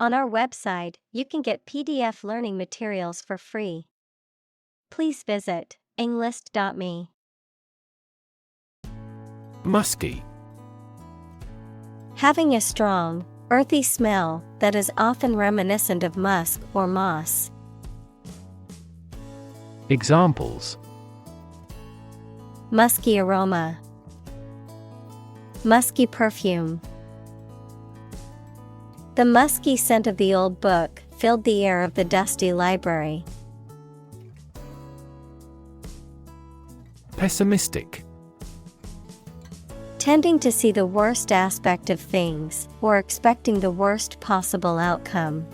On our website, you can get PDF learning materials for free. Please visit englist.me. Musky. Having a strong, earthy smell that is often reminiscent of musk or moss. Examples: Musky aroma, musky perfume. The musky scent of the old book filled the air of the dusty library. Pessimistic. Tending to see the worst aspect of things or expecting the worst possible outcome.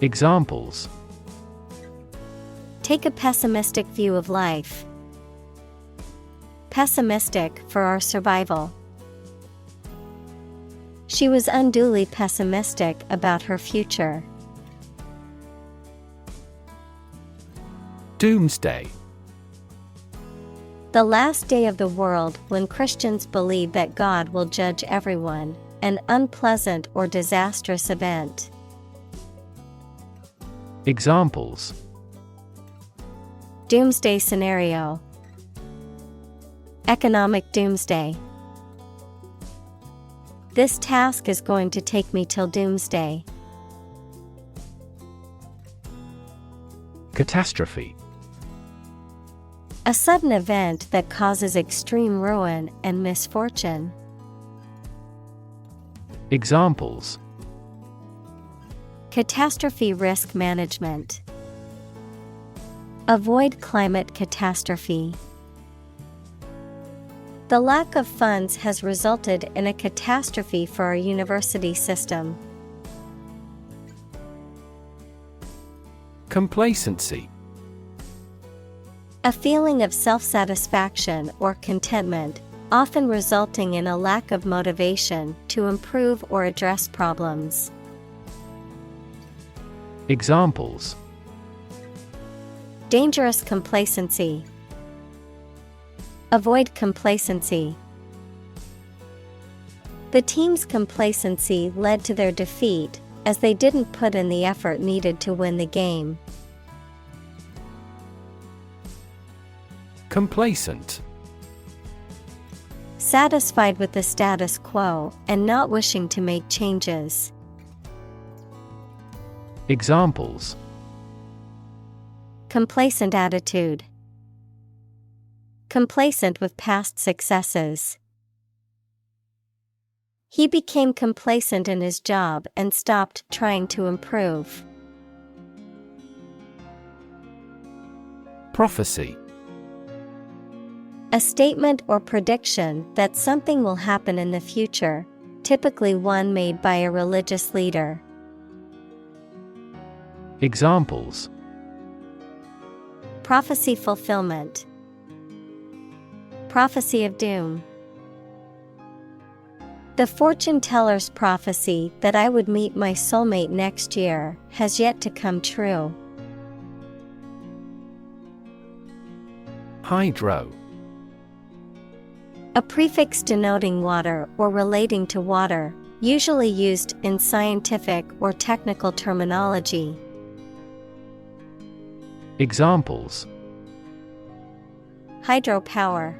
Examples: Take a pessimistic view of life. Pessimistic for our survival. She was unduly pessimistic about her future. Doomsday. The last day of the world when Christians believe that God will judge everyone, an unpleasant or disastrous event. Examples: Doomsday scenario. Economic doomsday. This task is going to take me till doomsday. Catastrophe. A sudden event that causes extreme ruin and misfortune. Examples: Catastrophe risk management. Avoid climate catastrophe. The lack of funds has resulted in a catastrophe for our university system. Complacency. A feeling of self-satisfaction or contentment, often resulting in a lack of motivation to improve or address problems. Examples: Dangerous complacency. Avoid complacency. The team's complacency led to their defeat, as they didn't put in the effort needed to win the game. Complacent. Satisfied with the status quo and not wishing to make changes. Examples: Complacent attitude. Complacent with past successes. He became complacent in his job and stopped trying to improve. Prophecy. A statement or prediction that something will happen in the future, typically one made by a religious leader. Examples: Prophecy fulfillment. Prophecy of doom. The fortune teller's prophecy that I would meet my soulmate next year has yet to come true. Hydro. A prefix denoting water or relating to water, usually used in scientific or technical terminology. Examples: Hydropower.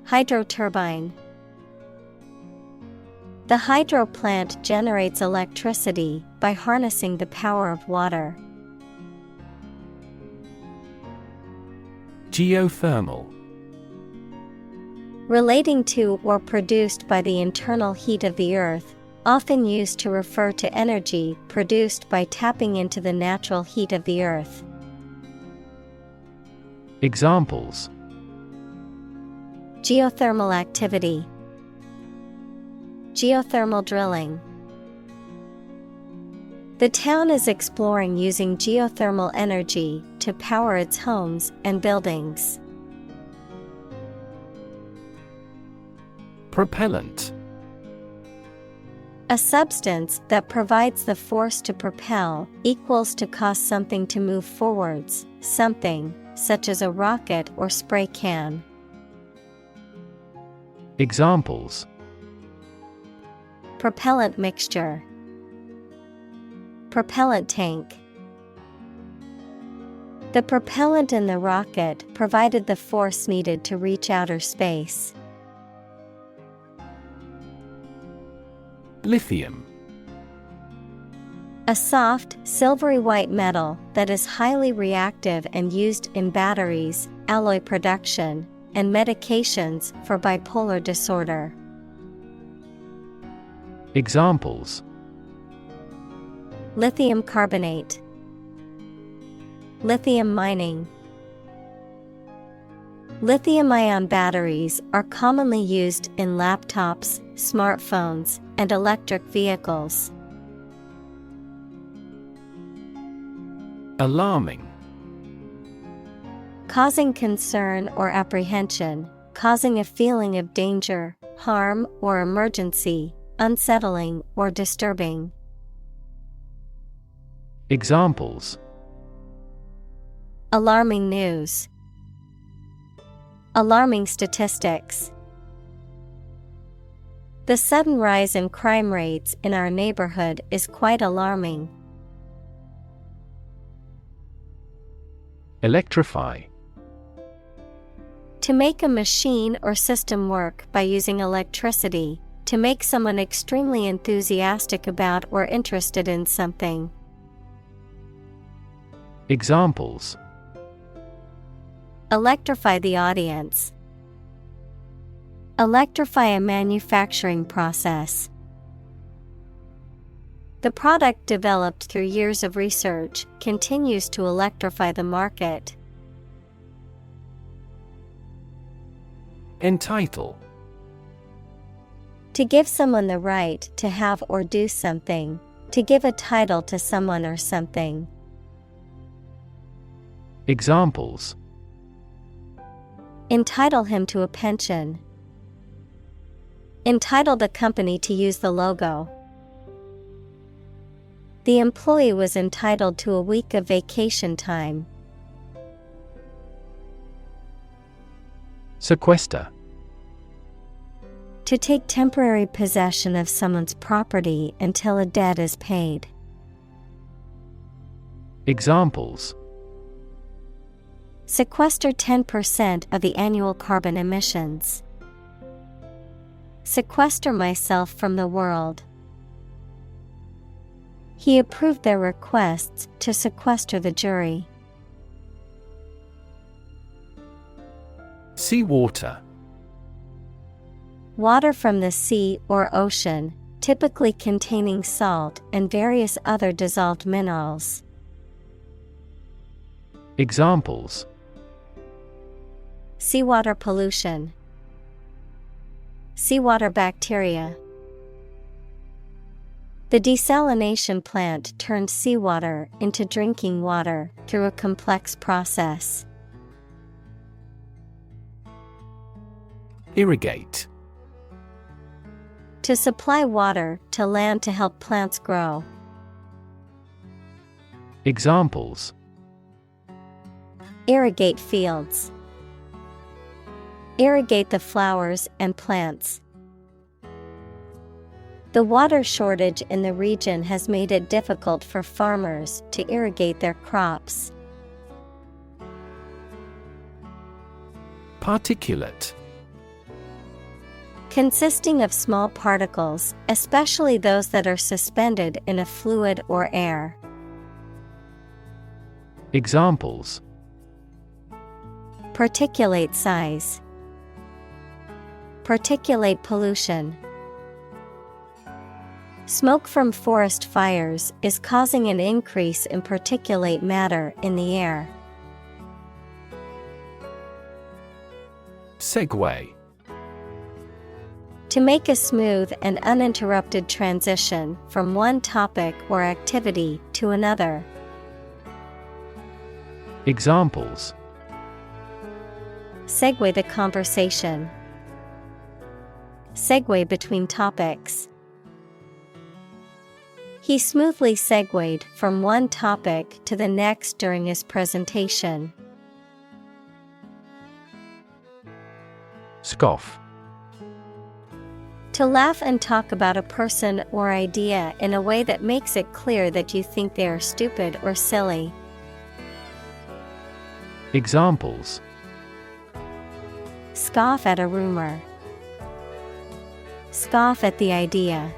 Hydroturbine. The hydro plant generates electricity by harnessing the power of water. Geothermal. Relating to or produced by the internal heat of the earth, often used to refer to energy produced by tapping into the natural heat of the earth. Examples: Geothermal activity. Geothermal drilling. The town is exploring using geothermal energy to power its homes and buildings. Propellant. A substance that provides the force to propel, equals to cause something to move forwards, something, such as a rocket or spray can. Examples: Propellant mixture. Propellant tank. The propellant in the rocket provided the force needed to reach outer space. Lithium. A soft, silvery white metal that is highly reactive and used in batteries, alloy production, and medications for bipolar disorder. Examples: Lithium carbonate. Lithium mining. Lithium-ion batteries are commonly used in laptops, smartphones, and electric vehicles. Alarming. Causing concern or apprehension, causing a feeling of danger, harm, or emergency, unsettling or disturbing. Examples: Alarming news. Alarming statistics. The sudden rise in crime rates in our neighborhood is quite alarming. Electrify. To make a machine or system work by using electricity, to make someone extremely enthusiastic about or interested in something. Examples: Electrify the audience. Electrify a manufacturing process. The product developed through years of research continues to electrify the market. Entitle. To give someone the right to have or do something, to give a title to someone or something. Examples: Entitle him to a pension. Entitle the company to use the logo. The employee was entitled to a week of vacation time. Sequester. To take temporary possession of someone's property until a debt is paid. Examples: Sequester 10% of the annual carbon emissions. Sequester myself from the world. He approved their requests to sequester the jury. Seawater. Water from the sea or ocean, typically containing salt and various other dissolved minerals. Examples: Seawater pollution. Seawater bacteria. The desalination plant turned seawater into drinking water through a complex process. Irrigate. To supply water to land to help plants grow. Examples: Irrigate fields. Irrigate the flowers and plants. The water shortage in the region has made it difficult for farmers to irrigate their crops. Particulate. Consisting of small particles, especially those that are suspended in a fluid or air. Examples: Particulate size. Particulate pollution. Smoke from forest fires is causing an increase in particulate matter in the air. Segue. To make a smooth and uninterrupted transition from one topic or activity to another. Examples: Segue the conversation. Segue between topics. He smoothly segued from one topic to the next during his presentation. Scoff. To laugh and talk about a person or idea in a way that makes it clear that you think they are stupid or silly. Examples: Scoff at a rumor. Scoff at the idea.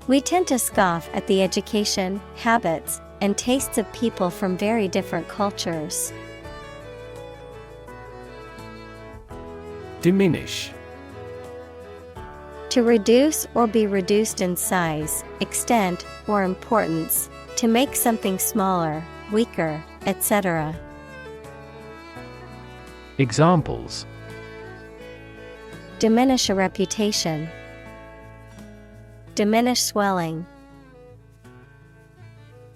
We tend to scoff at the education, habits, and tastes of people from very different cultures. Diminish. To reduce or be reduced in size, extent, or importance, to make something smaller, weaker, etc. Examples: Diminish a reputation. Diminish swelling.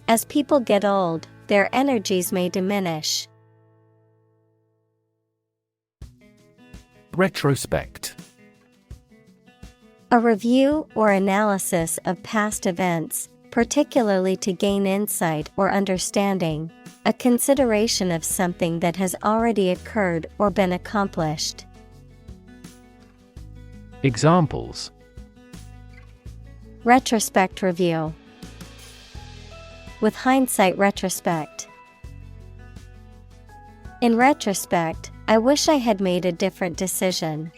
As people get old, their energies may diminish. Retrospect. A review or analysis of past events, particularly to gain insight or understanding, a consideration of something that has already occurred or been accomplished. Examples: Retrospect review. With hindsight retrospect. In retrospect, I wish I had made a different decision.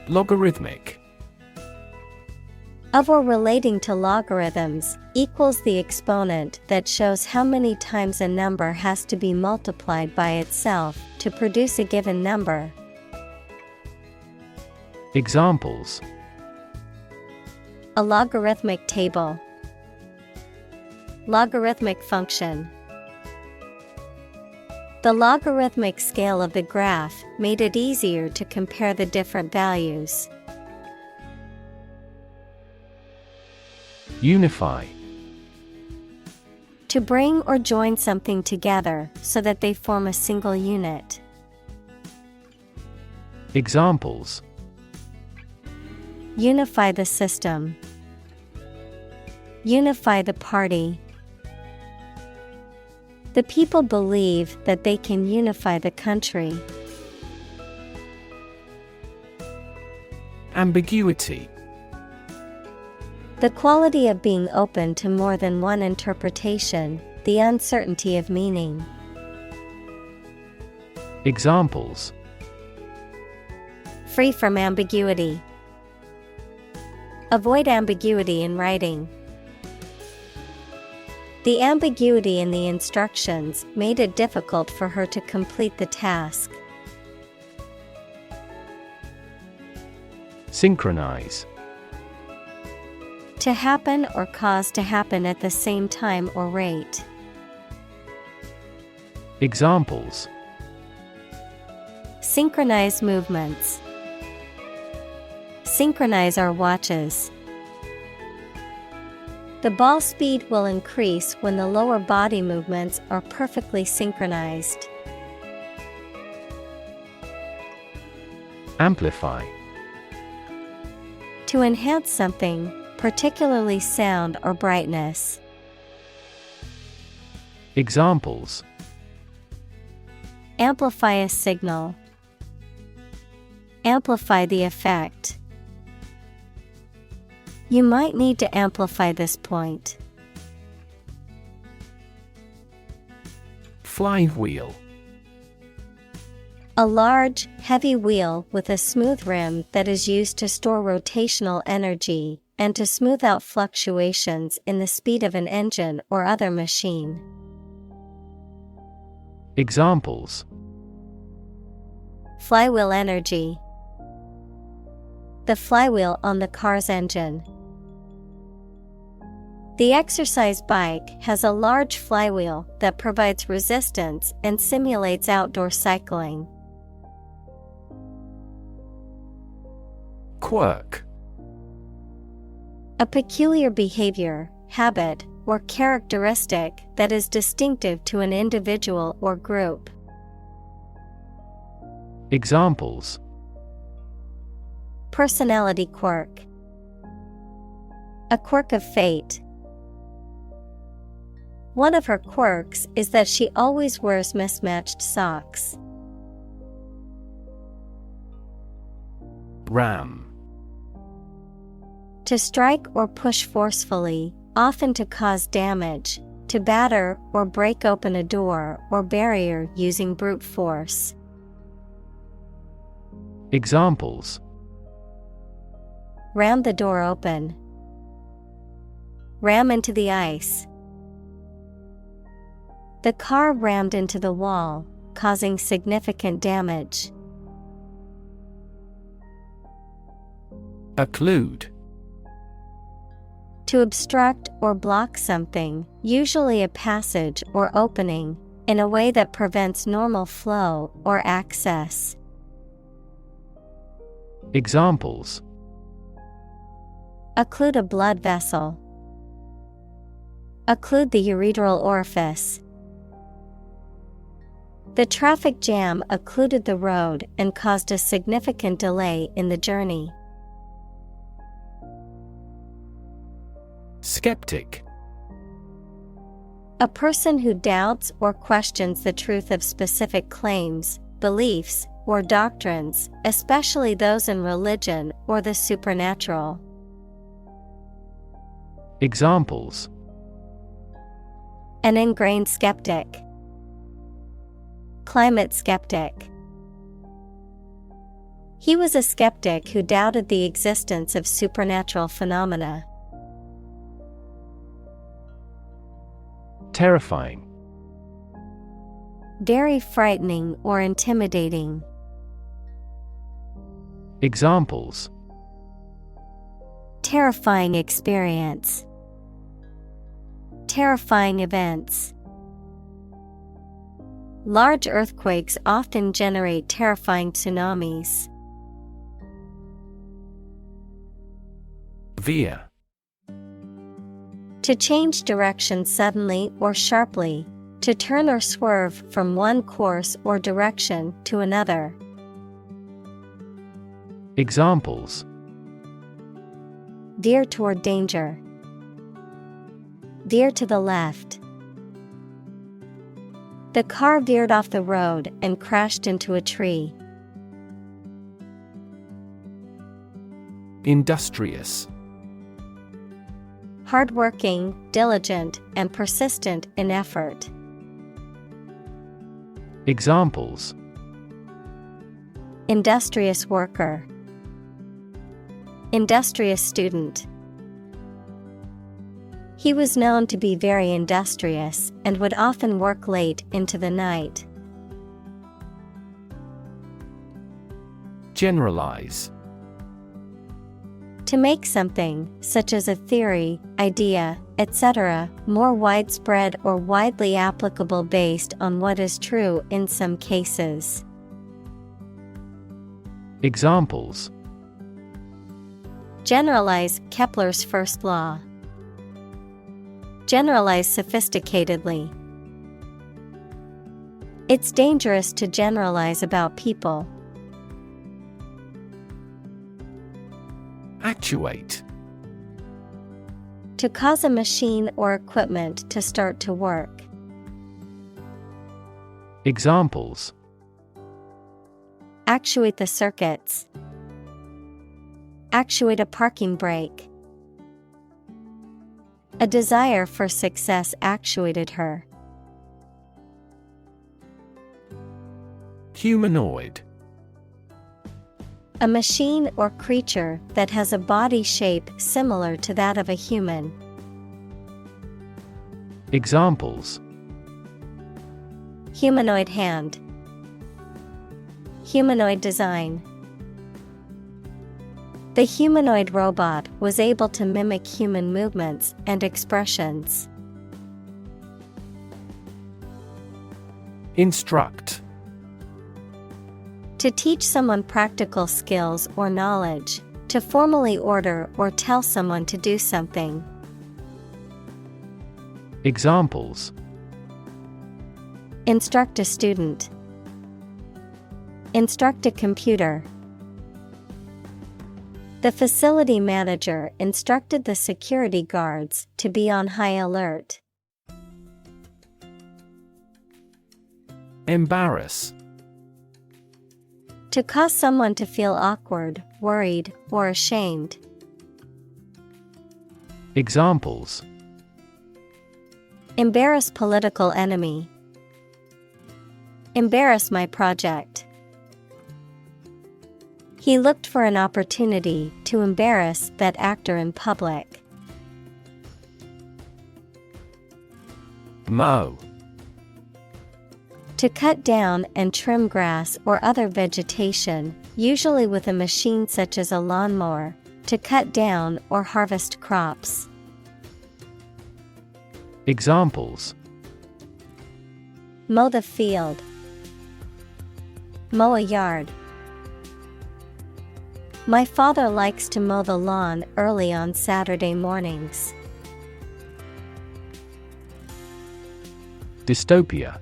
Logarithmic. Of or relating to logarithms, equals the exponent that shows how many times a number has to be multiplied by itself to produce a given number. Examples: A logarithmic table. Logarithmic function. The logarithmic scale of the graph made it easier to compare the different values. Unify. To bring or join something together so that they form a single unit. Examples: Unify the system. Unify the party. The people believe that they can unify the country. Ambiguity. The quality of being open to more than one interpretation, the uncertainty of meaning. Examples: Free from ambiguity. Avoid ambiguity in writing. The ambiguity in the instructions made it difficult for her to complete the task. Synchronize. To happen or cause to happen at the same time or rate. Examples: Synchronize movements. Synchronize our watches. The ball speed will increase when the lower body movements are perfectly synchronized. Amplify. To enhance something, particularly sound or brightness. Examples: Amplify a signal. Amplify the effect. You might need to amplify this point. Flywheel. A large, heavy wheel with a smooth rim that is used to store rotational energy and to smooth out fluctuations in the speed of an engine or other machine. Examples: Flywheel energy. The flywheel on the car's engine. The exercise bike has a large flywheel that provides resistance and simulates outdoor cycling. Quirk. A peculiar behavior, habit, or characteristic that is distinctive to an individual or group. Examples: Personality quirk. A quirk of fate. One of her quirks is that she always wears mismatched socks. Ram. To strike or push forcefully, often to cause damage, to batter or break open a door or barrier using brute force. Examples: Ram the door open. Ram into the ice. The car rammed into the wall, causing significant damage. Occlude. To obstruct or block something, usually a passage or opening, in a way that prevents normal flow or access. Examples: Occlude a blood vessel. Occlude the ureteral orifice. The traffic jam occluded the road and caused a significant delay in the journey. Skeptic. A person who doubts or questions the truth of specific claims, beliefs, or doctrines, especially those in religion or the supernatural. Examples: An ingrained skeptic. Climate skeptic. He was a skeptic who doubted the existence of supernatural phenomena. Terrifying. Very frightening or intimidating. Examples: Terrifying experience. Terrifying events. Large earthquakes often generate terrifying tsunamis. Veer. To change direction suddenly or sharply, to turn or swerve from one course or direction to another. Examples: Veer toward danger. Veer to the left. The car veered off the road and crashed into a tree. Industrious. Hardworking, diligent, and persistent in effort. Examples: Industrious worker. Industrious student. He was known to be very industrious and would often work late into the night. Generalize. To make something, such as a theory, idea, etc., more widespread or widely applicable based on what is true in some cases. Examples: Generalize Kepler's first law. Generalize sophisticatedly. It's dangerous to generalize about people. Actuate. To cause a machine or equipment to start to work. Examples: Actuate the circuits. Actuate a parking brake. A desire for success actuated her. Humanoid. A machine or creature that has a body shape similar to that of a human. Examples: Humanoid hand. Humanoid design. The humanoid robot was able to mimic human movements and expressions. Instruct. To teach someone practical skills or knowledge. To formally order or tell someone to do something. Examples: Instruct a student. Instruct a computer. The facility manager instructed the security guards to be on high alert. Embarrass. To cause someone to feel awkward, worried, or ashamed. Examples: Embarrass political enemy. Embarrass my project. He looked for an opportunity to embarrass that actor in public. Mow. To cut down and trim grass or other vegetation, usually with a machine such as a lawnmower, to cut down or harvest crops. Examples: Mow the field. Mow a yard. My father likes to mow the lawn early on Saturday mornings. Dystopia.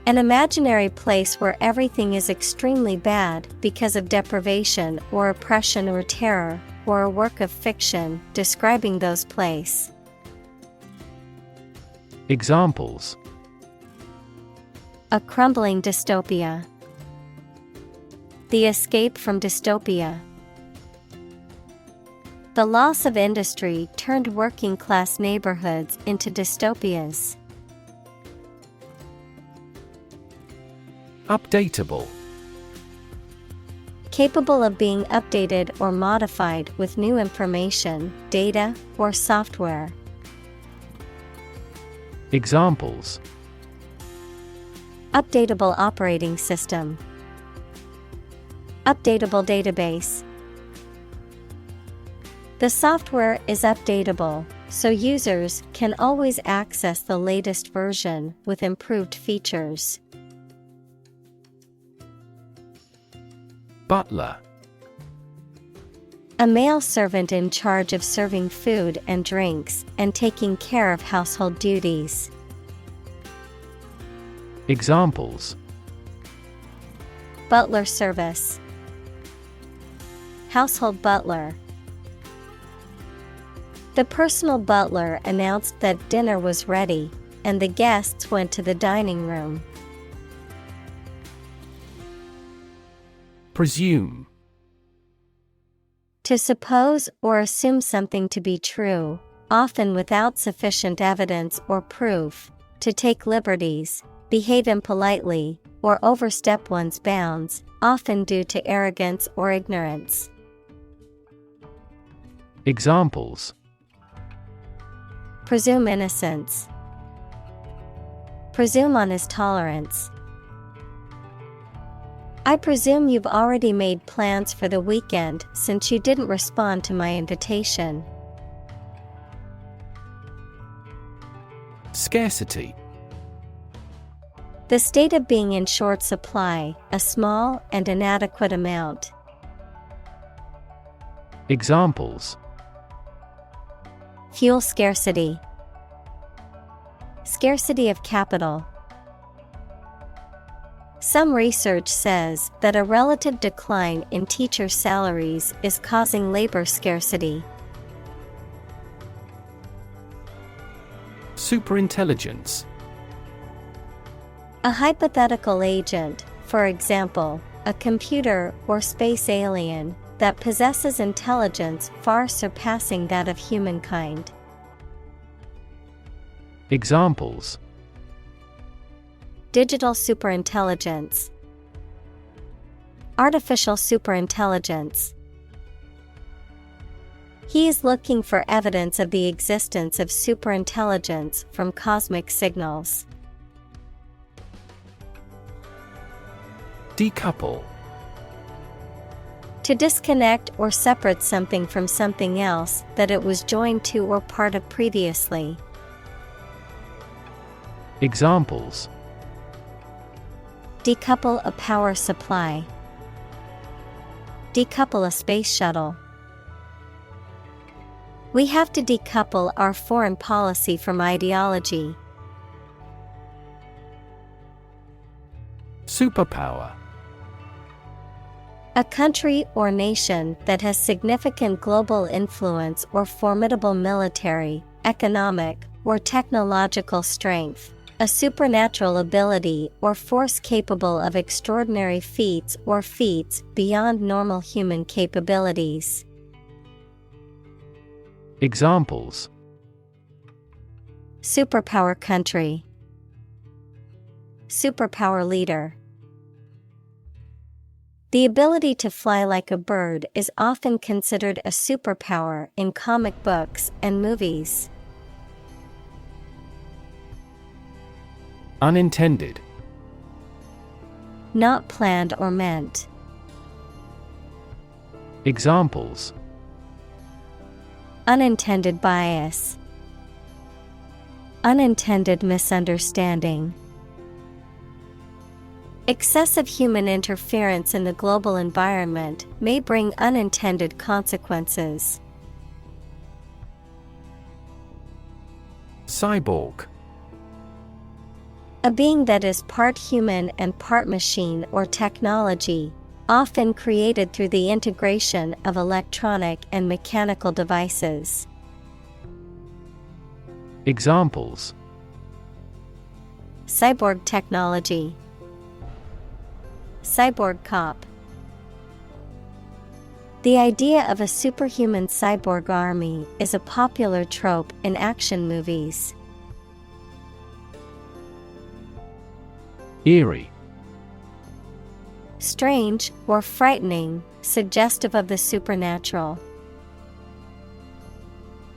An imaginary place where everything is extremely bad because of deprivation or oppression or terror, or a work of fiction describing those places. Examples: A crumbling dystopia. The escape from dystopia. The loss of industry turned working class neighborhoods into dystopias. Updatable. Capable of being updated or modified with new information, data, or software. Examples: Updatable operating system. Updatable database. The software is updatable, so users can always access the latest version with improved features. Butler. A male servant in charge of serving food and drinks and taking care of household duties. Examples: Butler service. Household butler. The personal butler announced that dinner was ready, and the guests went to the dining room. Presume. To suppose or assume something to be true, often without sufficient evidence or proof, to take liberties, behave impolitely, or overstep one's bounds, often due to arrogance or ignorance. Examples: Presume innocence. Presume on his tolerance. I presume you've already made plans for the weekend since you didn't respond to my invitation. Scarcity. The state of being in short supply, a small and inadequate amount. Examples: Fuel scarcity. Scarcity of capital. Some research says that a relative decline in teacher salaries is causing labor scarcity. Superintelligence. A hypothetical agent, for example, a computer or space alien, that possesses intelligence far surpassing that of humankind. Examples: Digital superintelligence. Artificial superintelligence. He is looking for evidence of the existence of superintelligence from cosmic signals. Decouple. To disconnect or separate something from something else that it was joined to or part of previously. Examples: Decouple a power supply. Decouple a space shuttle. We have to decouple our foreign policy from ideology. Superpower. A country or nation that has significant global influence or formidable military, economic, or technological strength, A supernatural ability or force capable of extraordinary feats or feats beyond normal human capabilities. Examples: Superpower country. Superpower leader. The ability to fly like a bird is often considered a superpower in comic books and movies. Unintended. Not planned or meant. Examples: Unintended bias. Unintended misunderstanding. Excessive human interference in the global environment may bring unintended consequences. Cyborg. A being that is part human and part machine or technology, often created through the integration of electronic and mechanical devices. Examples: Cyborg technology. Cyborg cop. The idea of a superhuman cyborg army is a popular trope in action movies. Eerie. Strange or frightening, suggestive of the supernatural.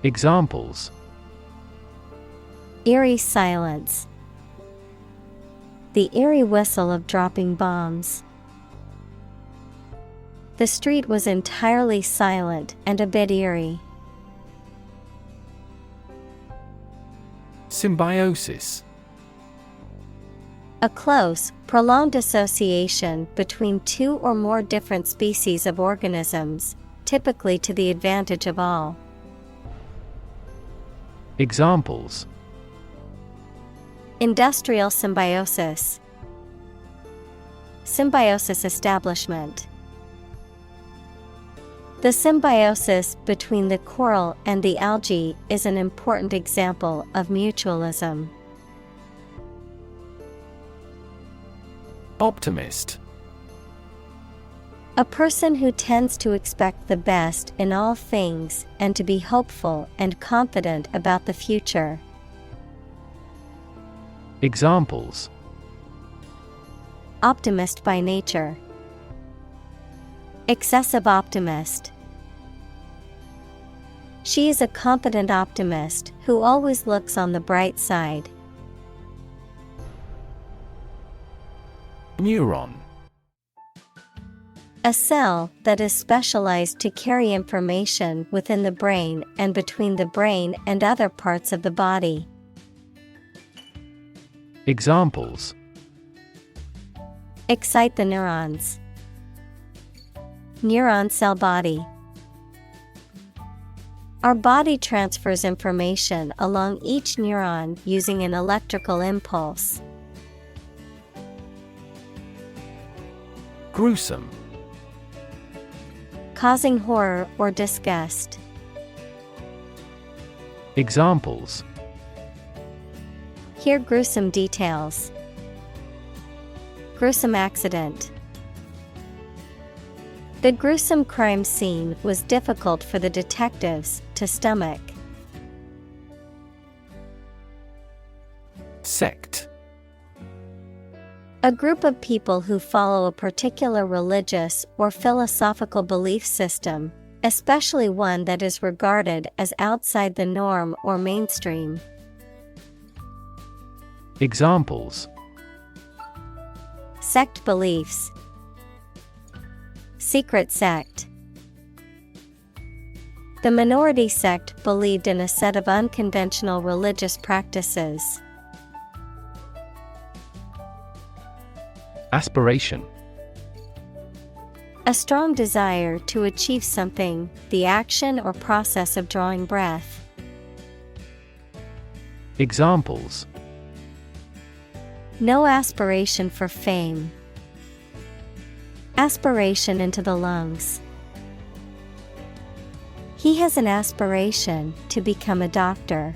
Examples: Eerie silence. The eerie whistle of dropping bombs. The street was entirely silent and a bit eerie. Symbiosis. A close, prolonged association between two or more different species of organisms, typically to the advantage of all. Examples: Industrial symbiosis. Symbiosis establishment. The symbiosis between the coral and the algae is an important example of mutualism. Optimist. A person who tends to expect the best in all things and to be hopeful and confident about the future. Examples: Optimist by nature. Excessive optimist. She is a confident optimist who always looks on the bright side. Neuron. A cell that is specialized to carry information within the brain and between the brain and other parts of the body. Examples: Excite the neurons. Neuron cell body. Our body transfers information along each neuron using an electrical impulse. Gruesome. Causing horror or disgust. Examples: Hear gruesome details. Gruesome accident. The gruesome crime scene was difficult for the detectives to stomach. Sect. A group of people who follow a particular religious or philosophical belief system, especially one that is regarded as outside the norm or mainstream. Examples: Sect beliefs. Secret sect. The minority sect believed in a set of unconventional religious practices. Aspiration. A strong desire to achieve something, the action or process of drawing breath. Examples: No aspiration for fame. Aspiration into the lungs. He has an aspiration to become a doctor.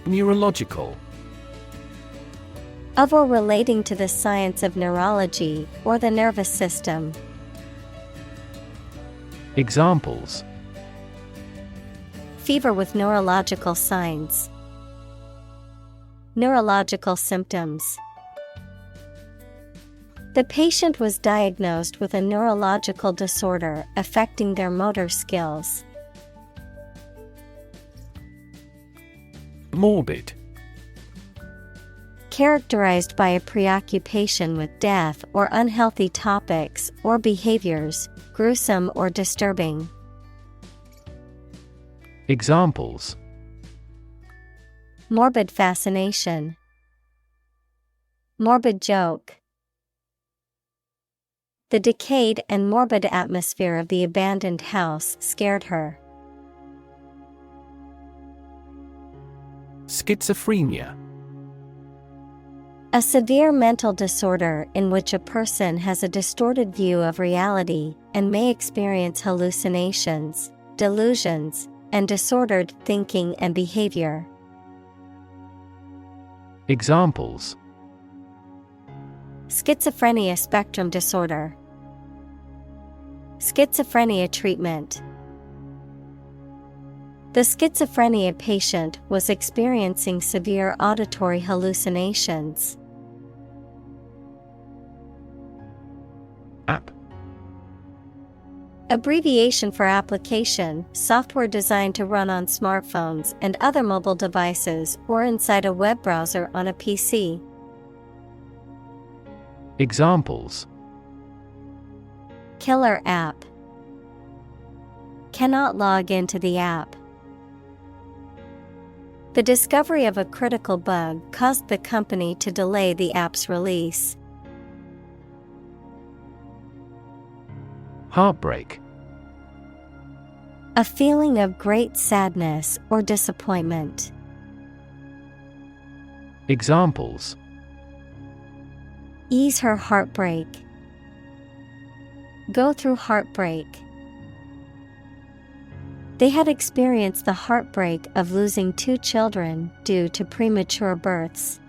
Neurological. Of or relating to the science of neurology or the nervous system. Examples: Fever with neurological signs. Neurological symptoms. The patient was diagnosed with a neurological disorder affecting their motor skills. Morbid. Characterized by a preoccupation with death or unhealthy topics or behaviors, gruesome or disturbing. Examples: Morbid fascination. Morbid joke. The decayed and morbid atmosphere of the abandoned house scared her. Schizophrenia. A severe mental disorder in which a person has a distorted view of reality and may experience hallucinations, delusions, and disordered thinking and behavior. Examples: Schizophrenia spectrum disorder. Schizophrenia treatment. The schizophrenia patient was experiencing severe auditory hallucinations. App. Abbreviation for application, software designed to run on smartphones and other mobile devices or inside a web browser on a PC. Examples: Killer app. Cannot log into the app. The discovery of a critical bug caused the company to delay the app's release. Heartbreak. A feeling of great sadness or disappointment. Examples: Ease her heartbreak. Go through heartbreak. They had experienced the heartbreak of losing 2 children due to premature births.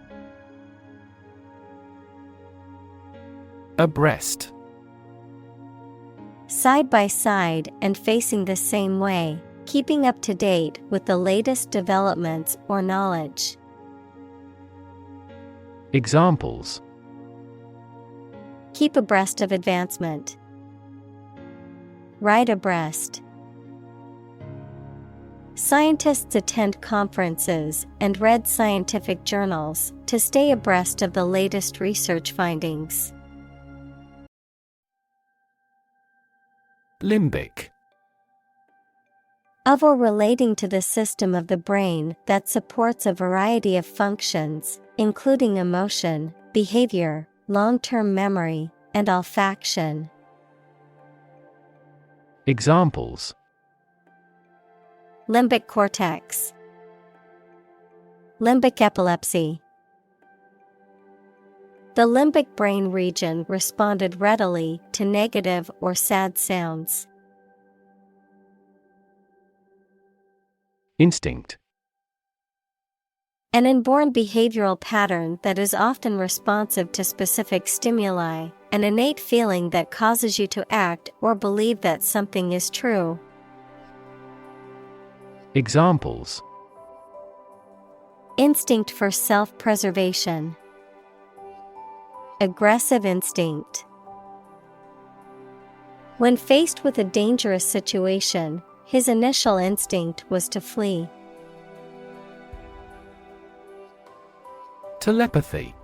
Abreast. Side by side and facing the same way, keeping up to date with the latest developments or knowledge. Examples: Keep abreast of advancement. Ride abreast. Scientists attend conferences and read scientific journals to stay abreast of the latest research findings. Limbic. Of or relating to the system of the brain that supports a variety of functions, including emotion, behavior, long-term memory, and olfaction. Examples: Limbic cortex. Limbic epilepsy. The limbic brain region responded readily to negative or sad sounds. Instinct. An inborn behavioral pattern that is often responsive to specific stimuli, an innate feeling that causes you to act or believe that something is true. Examples: Instinct for self-preservation. Aggressive instinct. When faced with a dangerous situation, his initial instinct was to flee. Telepathy.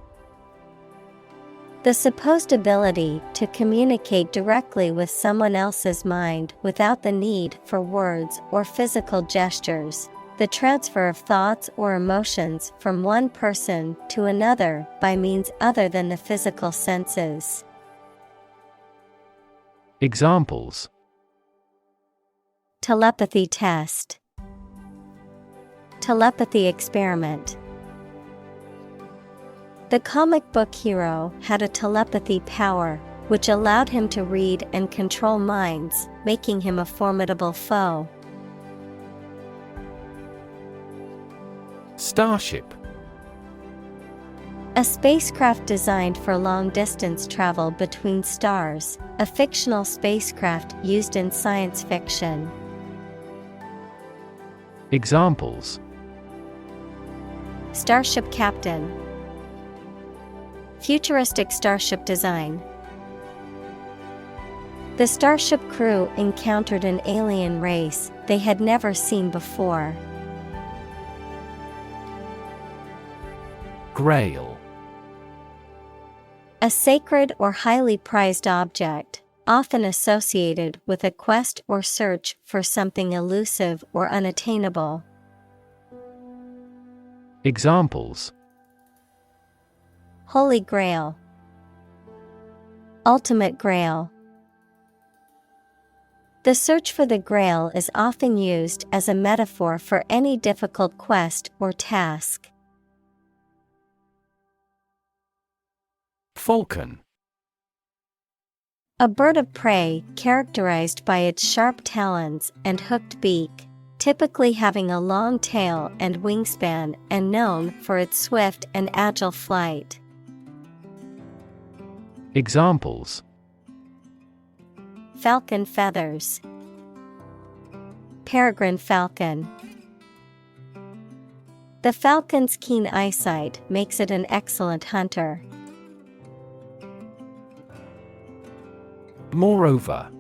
The supposed ability to communicate directly with someone else's mind without the need for words or physical gestures. The transfer of thoughts or emotions from one person to another by means other than the physical senses. Examples: Telepathy test. Telepathy experiment. The comic book hero had a telepathy power, which allowed him to read and control minds, making him a formidable foe. Starship. A spacecraft designed for long-distance travel between stars, a fictional spacecraft used in science fiction. Examples: Starship captain. Futuristic starship design. The Starship crew encountered an alien race they had never seen before. Grail. A sacred or highly prized object, often associated with a quest or search for something elusive or unattainable. Examples: Holy Grail. Ultimate Grail. The search for the Grail is often used as a metaphor for any difficult quest or task. Falcon. A bird of prey characterized by its sharp talons and hooked beak, typically having a long tail and wingspan and known for its swift and agile flight. Examples: Falcon feathers. Peregrine falcon. The falcon's keen eyesight makes it an excellent hunter. Moreover.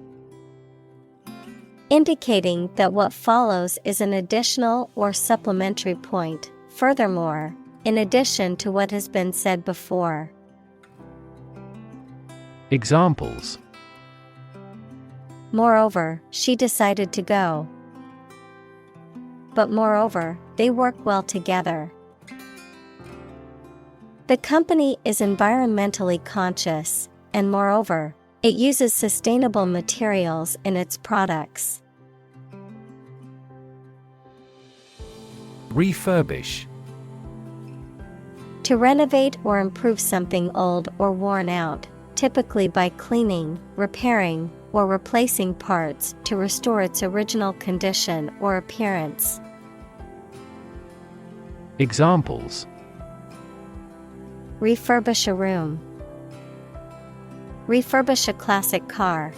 Indicating that what follows is an additional or supplementary point, furthermore, in addition to what has been said before. Examples: Moreover, she decided to go. But moreover, they work well together. The company is environmentally conscious, and moreover, it uses sustainable materials in its products. Refurbish. To renovate or improve something old or worn out, typically by cleaning, repairing, or replacing parts to restore its original condition or appearance. Examples: Refurbish a room. Refurbish a classic car.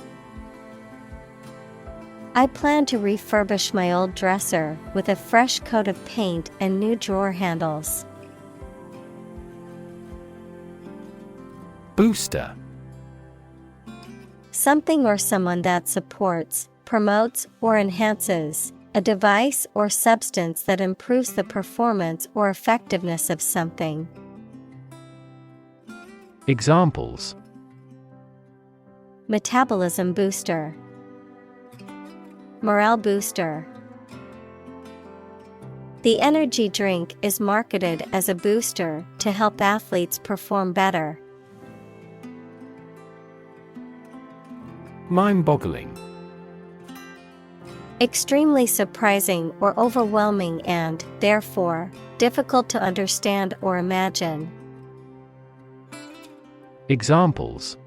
I plan to refurbish my old dresser with a fresh coat of paint and new drawer handles. Booster. Something or someone that supports, promotes, or enhances, a device or substance that improves the performance or effectiveness of something. Examples: Metabolism booster. Morale booster. The energy drink is marketed as a booster to help athletes perform better. Mind-boggling. Extremely surprising or overwhelming and, therefore, difficult to understand or imagine. Examples: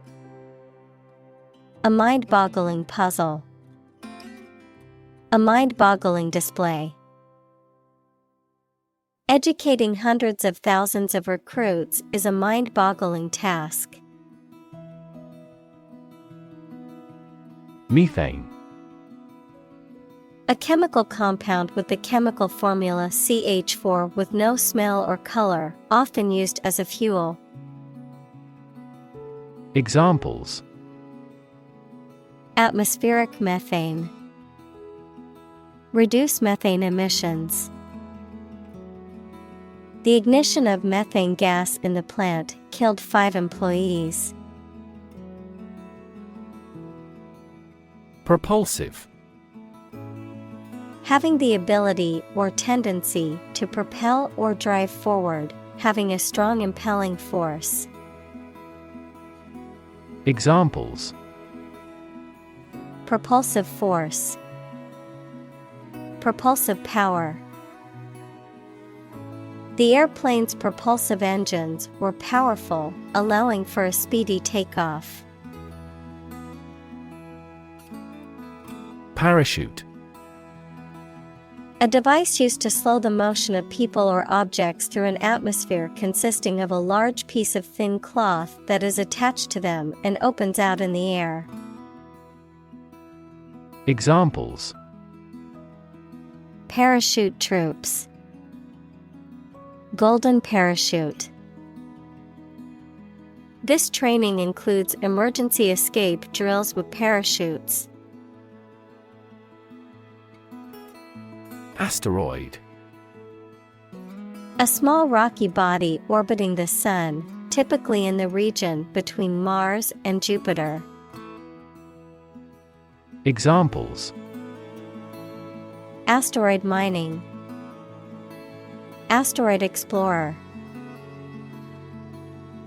A mind-boggling puzzle. A mind-boggling display. Educating hundreds of thousands of recruits is a mind-boggling task. Methane. A chemical compound with the chemical formula CH4 with no smell or color, often used as a fuel. Examples: Atmospheric methane. Reduce methane emissions. The ignition of methane gas in the plant killed 5 employees. Propulsive. Having the ability or tendency to propel or drive forward, having a strong impelling force. Examples: Propulsive force. Propulsive power. The airplane's propulsive engines were powerful, allowing for a speedy takeoff. Parachute. A device used to slow the motion of people or objects through an atmosphere consisting of a large piece of thin cloth that is attached to them and opens out in the air. Examples: Parachute troops. Golden parachute. This training includes emergency escape drills with parachutes. Asteroid. A small rocky body orbiting the Sun, typically in the region between Mars and Jupiter. Examples: Asteroid mining. Asteroid explorer.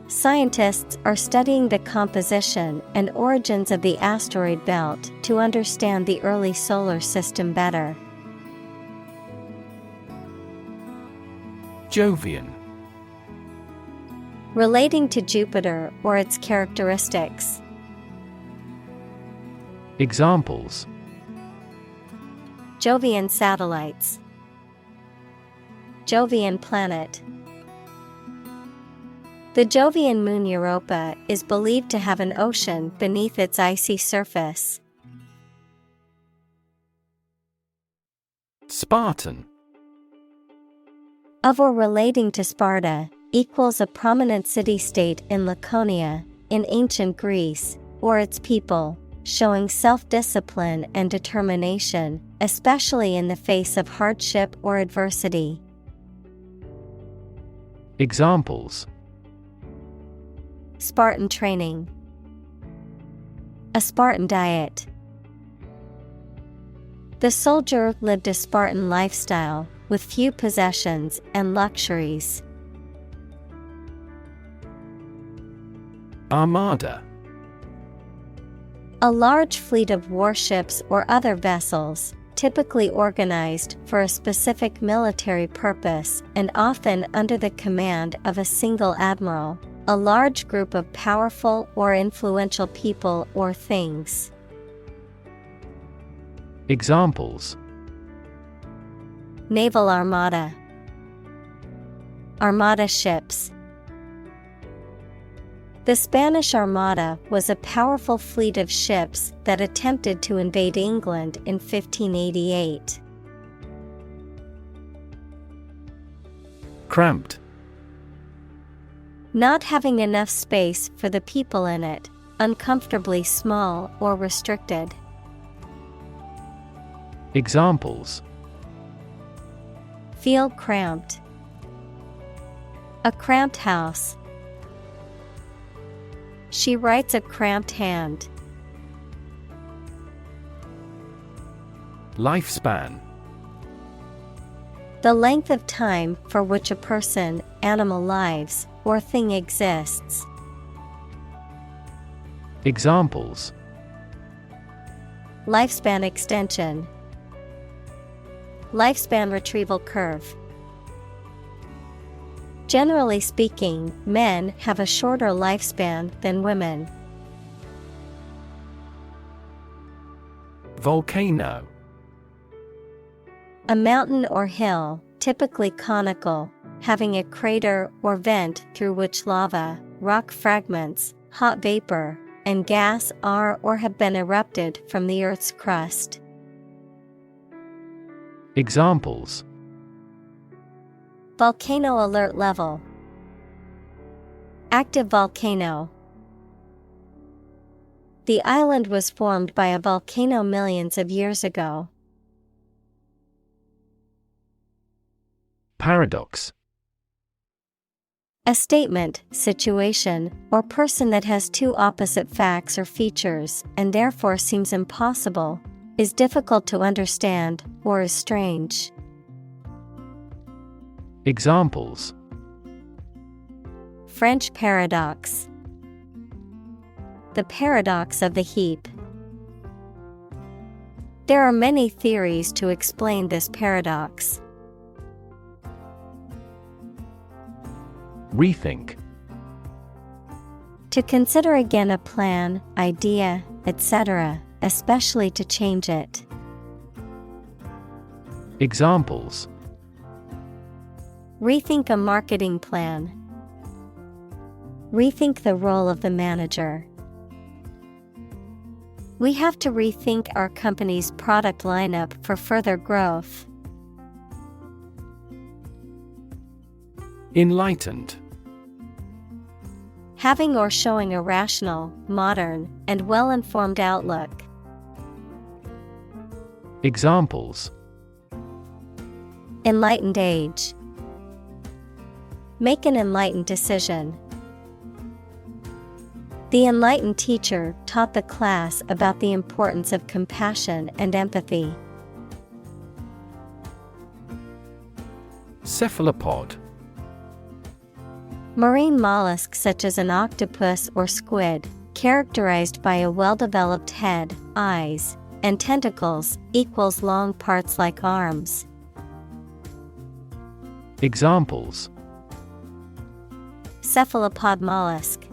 Scientists are studying the composition and origins of the asteroid belt to understand the early solar system better. Jovian. Relating to Jupiter or its characteristics. Examples: Jovian satellites. Jovian planet. The Jovian moon Europa is believed to have an ocean beneath its icy surface. Spartan. Of or relating to Sparta, equals a prominent city-state in Laconia, in ancient Greece, or its people, showing self-discipline and determination, especially in the face of hardship or adversity. Examples: Spartan training. A Spartan diet. The soldier lived a Spartan lifestyle, with few possessions and luxuries. Armada. A large fleet of warships or other vessels, typically organized for a specific military purpose and often under the command of a single admiral, a large group of powerful or influential people or things. Examples: Naval armada. Armada ships. The Spanish Armada was a powerful fleet of ships that attempted to invade England in 1588. Cramped. Not having enough space for the people in it, uncomfortably small or restricted. Examples: Feel cramped. A cramped house. She writes a cramped hand. Lifespan. The length of time for which a person, animal lives, or thing exists. Examples: Lifespan extension. Lifespan retrieval curve. Generally speaking, men have a shorter lifespan than women. Volcano. A mountain or hill, typically conical, having a crater or vent through which lava, rock fragments, hot vapor, and gas are or have been erupted from the Earth's crust. Examples: Volcano alert level. Active volcano. The island was formed by a volcano millions of years ago. Paradox. A statement, situation, or person that has two opposite facts or features and therefore seems impossible, is difficult to understand, or is strange. Examples: French paradox. The paradox of the heap. There are many theories to explain this paradox. Rethink. To consider again a plan, idea, etc., especially to change it. Examples: rethink a marketing plan. Rethink the role of the manager. We have to rethink our company's product lineup for further growth. Enlightened. Having or showing a rational, modern, and well-informed outlook. Examples: Enlightened age. Make an enlightened decision. The enlightened teacher taught the class about the importance of compassion and empathy. Cephalopod. Marine mollusk such as an octopus or squid, characterized by a well-developed head, eyes, and tentacles, equals long parts like arms. Examples: Cephalopod mollusk.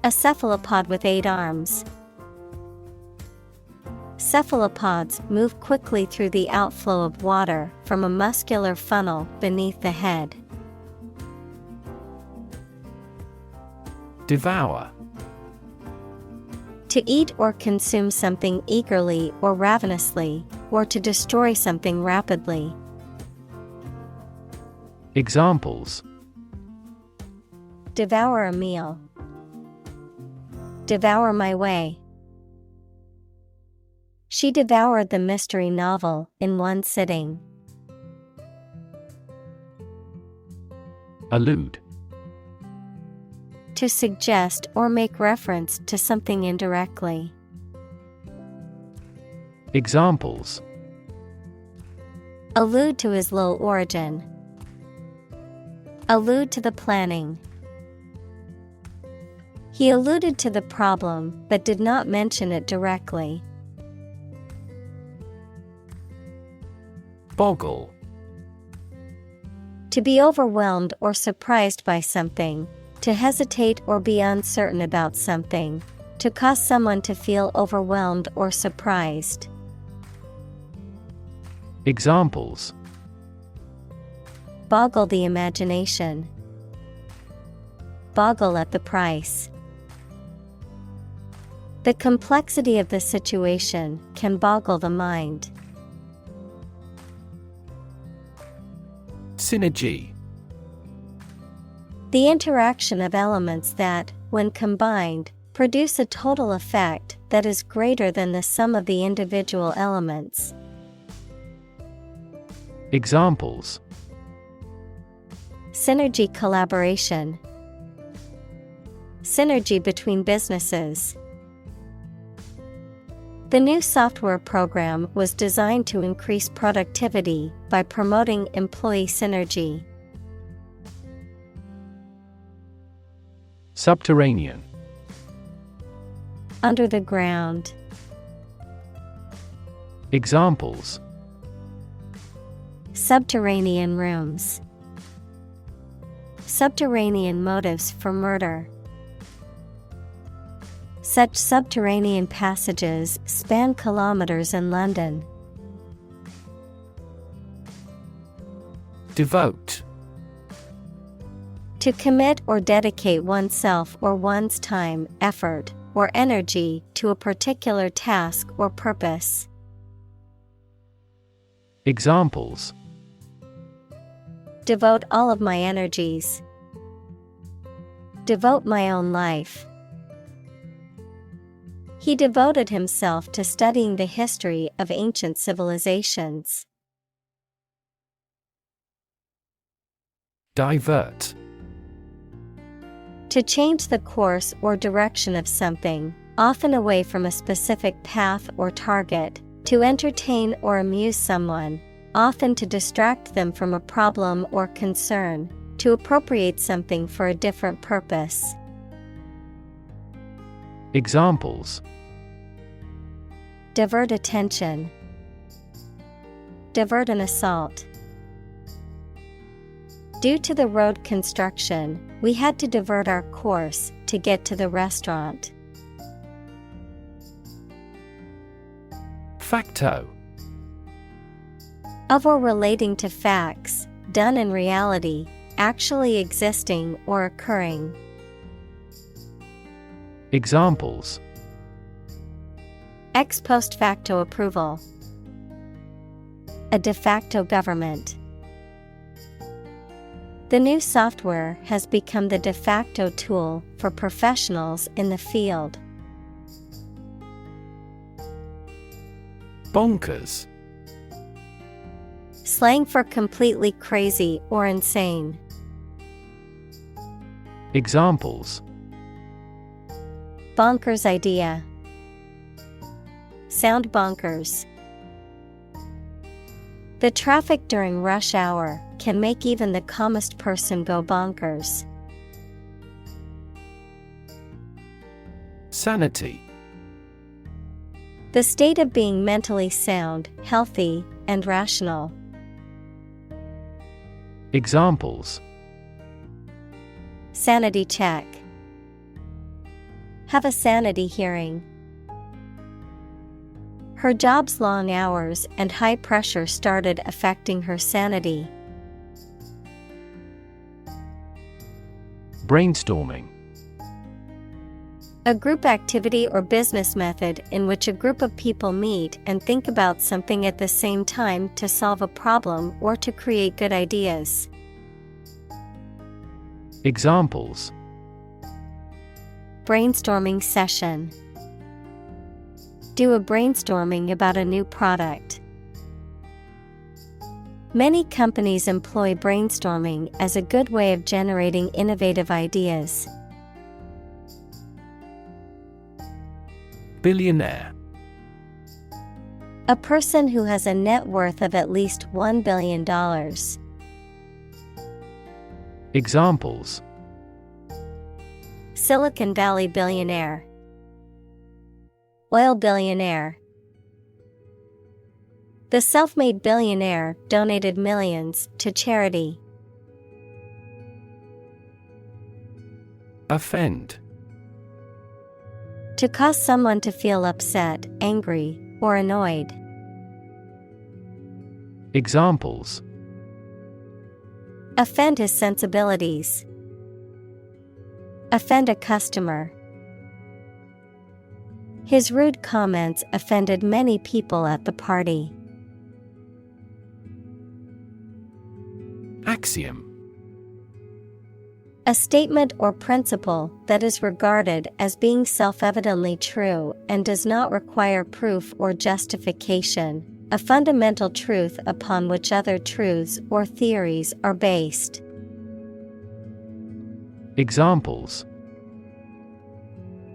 A cephalopod with 8 arms. Cephalopods move quickly through the outflow of water from a muscular funnel beneath the head. Devour. To eat or consume something eagerly or ravenously, or to destroy something rapidly. Examples: Devour a meal. Devour my way. She devoured the mystery novel in one sitting. Allude. To suggest or make reference to something indirectly. Examples: Allude to his low origin. Allude to the planning. He alluded to the problem but did not mention it directly. Boggle. To be overwhelmed or surprised by something, to hesitate or be uncertain about something, to cause someone to feel overwhelmed or surprised. Examples: Boggle the imagination. Boggle at the price. The complexity of the situation can boggle the mind. Synergy. The interaction of elements that, when combined, produce a total effect that is greater than the sum of the individual elements. Examples: Synergy collaboration. Synergy between businesses. The new software program was designed to increase productivity by promoting employee synergy. Subterranean. Under the ground. Examples: Subterranean rooms. Subterranean motives for murder. Such subterranean passages span kilometers in London. Devote. To commit or dedicate oneself or one's time, effort, or energy to a particular task or purpose. Examples: Devote all of my energies. Devote my own life. He devoted himself to studying the history of ancient civilizations. Divert. To change the course or direction of something, often away from a specific path or target, to entertain or amuse someone, often to distract them from a problem or concern, to appropriate something for a different purpose. Examples: Divert attention. Divert an assault. Due to the road construction, we had to divert our course to get to the restaurant. Facto. Of or relating to facts, done in reality, actually existing or occurring. Examples: Ex post facto approval. A de facto government. The new software has become the de facto tool for professionals in the field. Bonkers. Slang for completely crazy or insane. Examples: Bonkers idea. Sound bonkers. The traffic during rush hour can make even the calmest person go bonkers. Sanity. The state of being mentally sound, healthy, and rational. Examples: Sanity check. Have a sanity hearing. Her job's long hours and high pressure started affecting her sanity. Brainstorming. A group activity or business method in which a group of people meet and think about something at the same time to solve a problem or to create good ideas. Examples: Brainstorming session. Do a brainstorming about a new product. Many companies employ brainstorming as a good way of generating innovative ideas. Billionaire. A person who has a net worth of at least $1 billion. Examples: Silicon Valley billionaire. Oil billionaire. The self-made billionaire donated millions to charity. Offend. To cause someone to feel upset, angry, or annoyed. Examples: Offend his sensibilities. Offend a customer. His rude comments offended many people at the party. Axiom. A statement or principle that is regarded as being self-evidently true and does not require proof or justification, a fundamental truth upon which other truths or theories are based. Examples: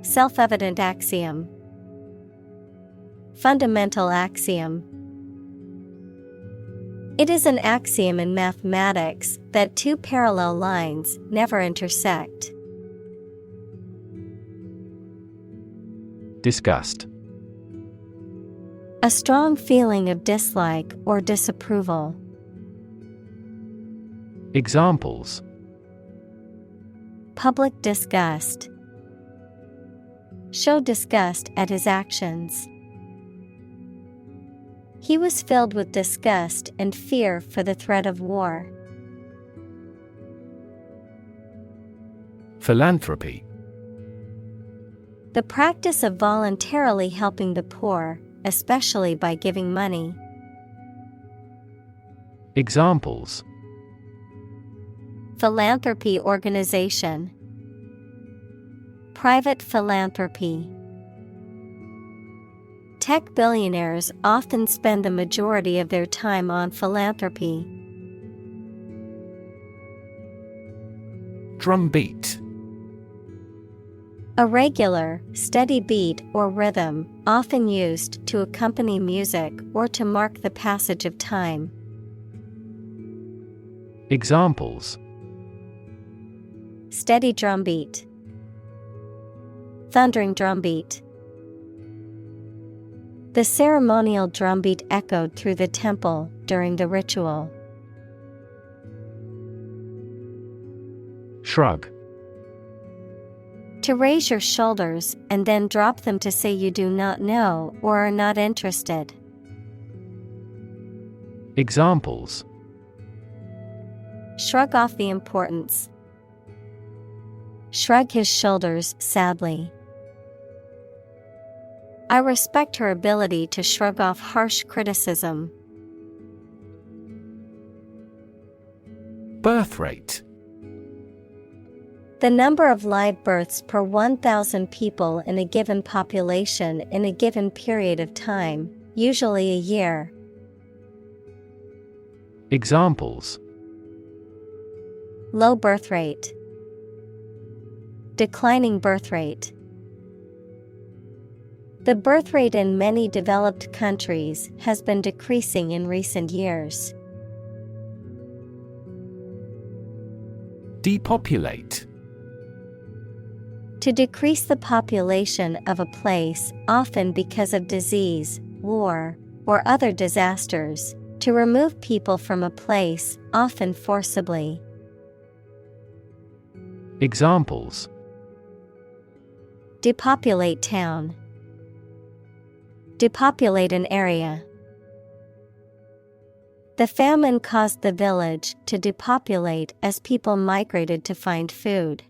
Self-evident axiom. Fundamental axiom. It is an axiom in mathematics that two parallel lines never intersect. Disgust. A strong feeling of dislike or disapproval. Examples: Public disgust. Show disgust at his actions. He was filled with disgust and fear for the threat of war. Philanthropy. The practice of voluntarily helping the poor, especially by giving money. Examples: Philanthropy organization. Private philanthropy. Tech billionaires often spend the majority of their time on philanthropy. Drumbeat. A regular, steady beat or rhythm, often used to accompany music or to mark the passage of time. Examples: Steady drumbeat. Thundering drumbeat. The ceremonial drumbeat echoed through the temple during the ritual. Shrug. To raise your shoulders and then drop them to say you do not know or are not interested. Examples: Shrug off the importance. Shrug his shoulders sadly. I respect her ability to shrug off harsh criticism. Birth rate. The number of live births per 1,000 people in a given population in a given period of time, usually a year. Examples: Low birth rate. Declining birth rate. The birth rate in many developed countries has been decreasing in recent years. Depopulate. To decrease the population of a place, often because of disease, war, or other disasters. To remove people from a place, often forcibly. Examples: Depopulate town. Depopulate an area. The famine caused the village to depopulate as people migrated to find food.